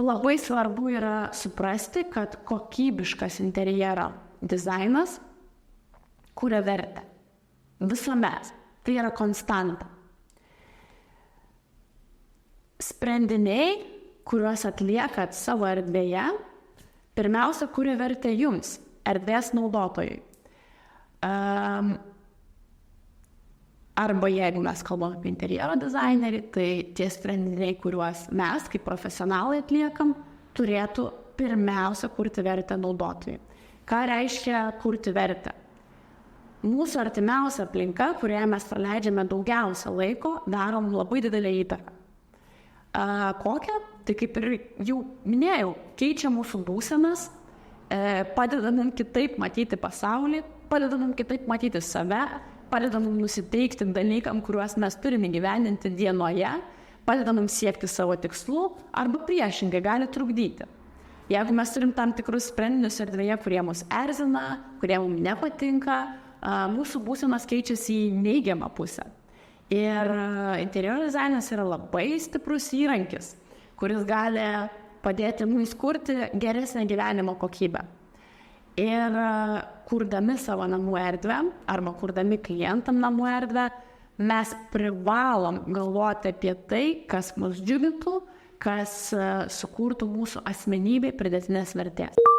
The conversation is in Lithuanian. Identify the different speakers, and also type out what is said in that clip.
Speaker 1: Labai svarbu yra suprasti, kad kokybiškas interjero dizainas kuria vertę. Visuomet. Tai yra konstanta. Sprendiniai, kuriuos atliekat savo erdvėje, pirmiausia, kuria vertę jums, erdvės naudotojui. Arba jeigu mes kalbam apie interjero dizainerį, tai tie sprendiniai, kuriuos mes kaip profesionalai atliekam, turėtų pirmiausia kurti vertę naudotojui. Ką reiškia kurti vertę? Mūsų artimiausia aplinka, kurioje mes praleidžiame daugiausia laiko, darom labai didelę įtaką. Kokią? Tai kaip ir jau minėjau, keičia mūsų būsenas, padeda mums kitaip matyti pasaulį, padeda mums kitaip matyti save, padeda mums nusiteikti dalykam, kuriuos mes turime gyveninti dienoje, padeda mums siekti savo tikslų arba priešingai gali trukdyti. Jeigu mes turim tam tikrus sprendinius erdvėje, kurie mus erzina, kurie mums nepatinka, mūsų būsenas keičiasi į neigiamą pusę. Ir interjero dizainas yra labai stiprus įrankis, kuris gali padėti mums kurti geresnę gyvenimo kokybę. Ir kurdami savo namų erdvę arba kurdami klientam namų erdvę, mes privalom galvoti apie tai, kas mus džiugintų, kas sukurtų mūsų asmenybei pridėtinės vertės.